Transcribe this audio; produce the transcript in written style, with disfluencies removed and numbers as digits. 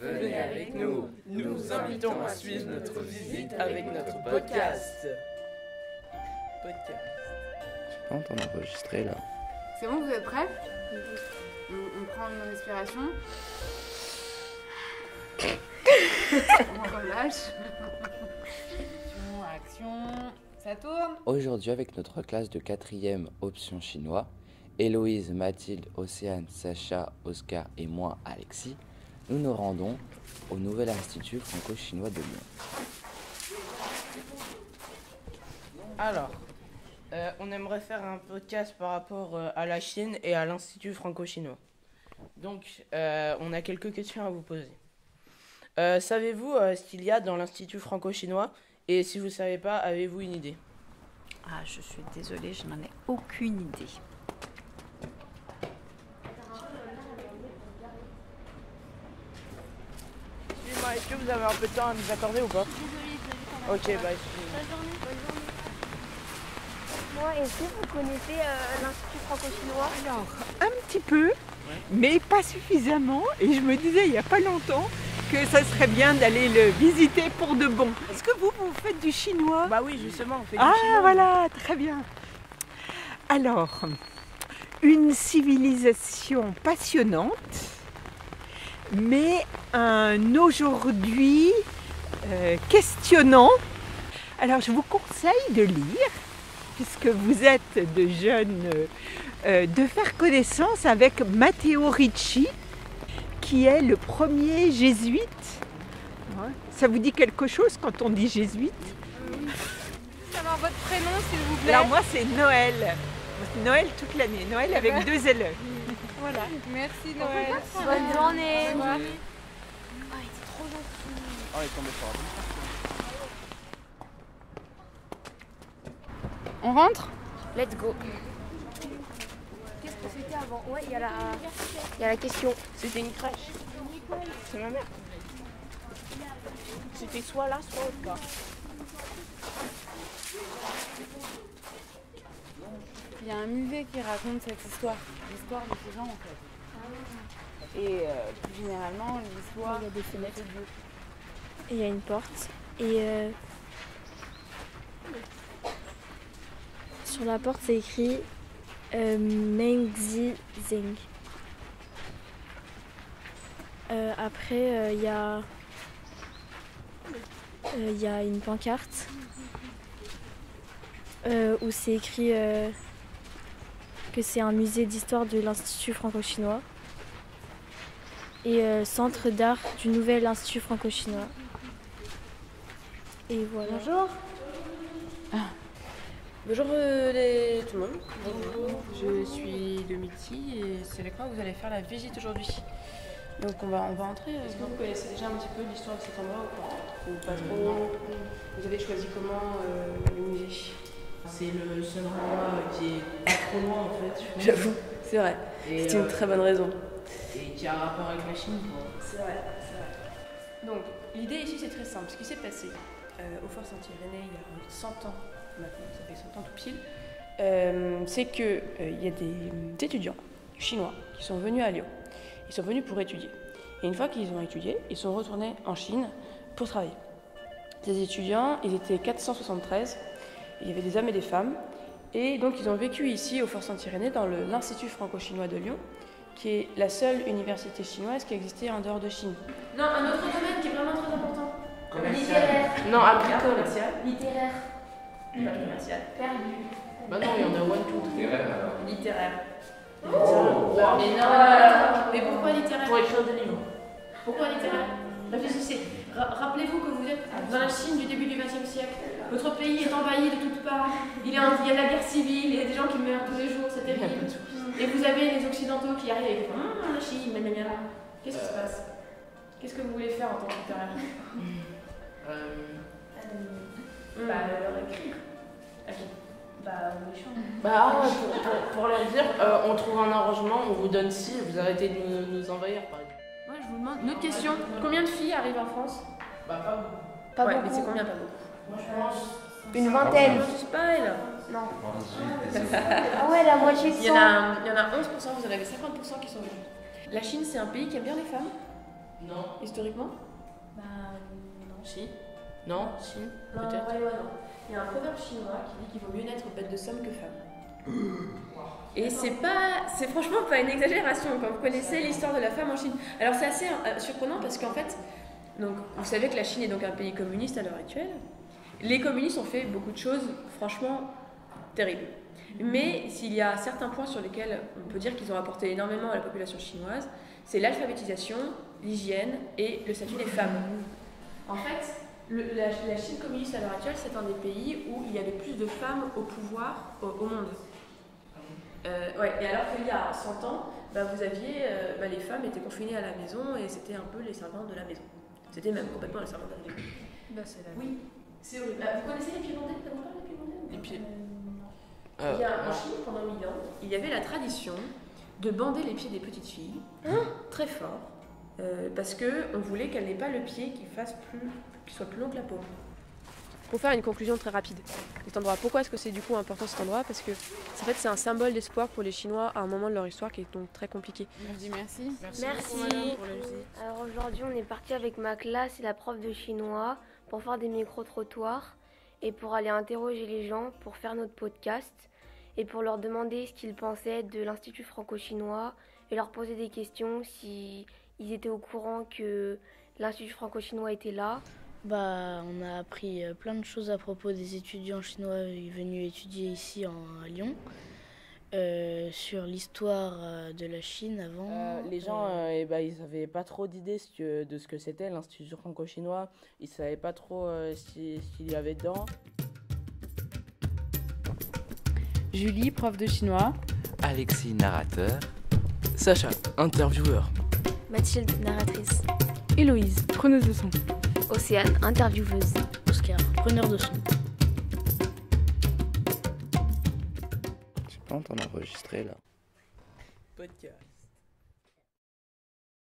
Venez avec nous. Nous vous invitons à suivre notre visite avec notre podcast. Je peux entendre enregistrer là. C'est bon, vous êtes prêts? On prend une respiration. On relâche. Action, ça tourne. Aujourd'hui, avec notre classe de 4e option chinois, Héloïse, Mathilde, Océane, Sacha, Oscar et moi, Alexis, nous nous rendons au nouvel Institut franco-chinois de Lyon. Alors, on aimerait faire un podcast par rapport à la Chine et à l'Institut franco-chinois. Donc, on a quelques questions à vous poser. Savez-vous ce qu'il y a dans l'Institut franco-chinois? Et si vous ne savez pas, avez-vous une idée? Ah, je suis désolée, je n'en ai aucune idée. Excusez-moi, est-ce que vous avez un peu de temps à nous accorder ou pas? Désolée, Ok, bah excusez-moi. bonne journée. Moi, est-ce que vous connaissez l'Institut franco-chinois? Alors, un petit peu, mais pas suffisamment. Et je me disais il n'y a pas longtemps que ça serait bien d'aller le visiter pour de bon. Est-ce que vous faites du chinois? Bah oui, justement, on fait du Ah, chinois. voilà, très bien. Alors, une civilisation passionnante, mais un aujourd'hui questionnant. Alors, je vous conseille de lire, puisque vous êtes de jeunes, de faire connaissance avec Matteo Ricci, qui est le premier jésuite. Ouais. Ça vous dit quelque chose quand on dit jésuite? Savoir votre prénom, s'il vous plaît. Alors moi, c'est Noël. Noël toute l'année. Noël avec 2 L. Voilà. Merci Noël. Bonne journée. Au revoir. Ah, il était trop gentil. Oh, il est tombé sur la On rentre? Let's go. Qu'est-ce que c'était avant? Ouais, il y a la question. C'était une crèche. C'est ma mère. C'était soit là, soit autre part. Il y a un musée qui raconte cette histoire, l'histoire de ces gens en fait. Et plus généralement, l'histoire. Il y a des fenêtres. Et il y a une porte. Et sur la porte, c'est écrit Meng Zi Zeng. Après, il y a une pancarte où c'est écrit que c'est un musée d'histoire de l'Institut franco-chinois et centre d'art du nouvel Institut franco-chinois. Et voilà. Bonjour. Bonjour tout le monde. Bonjour, je suis Domiti et c'est avec moi que vous allez faire la visite aujourd'hui. Donc on va entrer. Est-ce que vous connaissez déjà un petit peu l'histoire de cet endroit ou pas trop? Vous avez choisi comment le musée? C'est le seul endroit qui est pas trop loin en fait. J'avoue, c'est vrai. C'est une très bonne raison. Et qui a un rapport avec la Chine. C'est vrai, c'est vrai. Donc l'idée ici c'est très simple. Ce qui s'est passé au Fort Saint-Irénée il y a 100 ans maintenant, ça fait 100 ans tout pile, c'est qu'il y a des étudiants chinois qui sont venus à Lyon. Ils sont venus pour étudier. Et une fois qu'ils ont étudié, ils sont retournés en Chine pour travailler. Ces étudiants, ils étaient 473, il y avait des hommes et des femmes, et donc ils ont vécu ici au Fort Saint-Irénée dans l'Institut franco-chinois de Lyon, qui est la seule université chinoise qui existait en dehors de Chine. Non, un autre domaine qui est vraiment très important. Littéraire. Non, après commercial. Littéraire. Pas commercial. Perdu. Bah non, il y en a one, two, three. Littéraire. Oh. Mais non, mais pourquoi littéraire? Pour écrire des livres. Pourquoi littéraire? Réfléchissez. Rappelez-vous que vous êtes dans la Chine du début du XXe siècle. Votre pays est envahi de toutes parts. Il y a de la guerre civile, il y a des gens qui meurent tous les jours, c'est terrible. Et vous avez les Occidentaux qui arrivent et qui font la Chine, Qu'est-ce qui se passe? Qu'est-ce que vous voulez faire en tant que littéraire? Leur écrire. À qui? Pour leur dire, on trouve un arrangement, on vous donne ci, vous arrêtez de nous envahir par exemple. Moi je vous demande une autre question. Combien de filles arrivent en France? Bah pas beaucoup. Pas ouais, beaucoup. mais c'est combien pas beaucoup? Moi je pense. Une vingtaine. C'est pas elle. Non. Ah ouais, la moitié de Il y en a 11%, vous en avez 50% qui sont venus. La Chine, c'est un pays qui aime bien les femmes. Non. historiquement? Bah non. Si. Non. Si. Non, Peut-être. ouais, non. Il y a un proverbe chinois qui dit qu'il vaut mieux naître bête de somme que femme. Et c'est franchement pas une exagération quand vous connaissez l'histoire de la femme en Chine. Alors c'est assez surprenant parce qu'en fait, donc, vous savez que la Chine est donc un pays communiste à l'heure actuelle. Les communistes ont fait beaucoup de choses franchement terribles. Mais s'il y a certains points sur lesquels on peut dire qu'ils ont apporté énormément à la population chinoise, c'est l'alphabétisation, l'hygiène et le statut des femmes. En fait, la Chine communiste à l'heure actuelle, c'est un des pays où il y avait plus de femmes au pouvoir au monde. Ouais, et alors qu'il y a 100 ans, vous aviez, les femmes étaient confinées à la maison et c'était un peu les servantes de la maison. C'était même complètement les servantes de la maison. Oui, c'est horrible. Vous connaissez les pieds bandés? T'as encore les pieds bandés? Les pieds. En Chine, pendant 1000 ans, il y avait la tradition de bander les pieds des petites filles très fort parce qu'on voulait qu'elles n'aient pas le pied qui soit plus long que la paume. Pour faire une conclusion très rapide de cet endroit, pourquoi est-ce que c'est du coup important cet endroit? Parce que en fait c'est un symbole d'espoir pour les Chinois à un moment de leur histoire qui est donc très compliqué. On dit merci. Merci. Merci. beaucoup, madame, pour le visite. Alors aujourd'hui, on est parti avec ma classe et la prof de chinois pour faire des micro-trottoirs et pour aller interroger les gens pour faire notre podcast et pour leur demander ce qu'ils pensaient de l'Institut franco-chinois et leur poser des questions si ils étaient au courant que l'Institut franco-chinois était là. Bah, on a appris plein de choses à propos des étudiants chinois venus étudier ici à Lyon, sur l'histoire de la Chine avant. Les gens, ils n'avaient pas trop d'idées de ce que c'était l'Institut franco-chinois. Ils ne savaient pas trop ce qu'il y avait dedans. Julie, prof de chinois. Alexis, narrateur. Sacha, intervieweur. Mathilde, narratrice. Héloïse, preneuse de son. Océane, intervieweuse. Oscar, preneur de son. J'ai pas entendu enregistrer là. Podcast.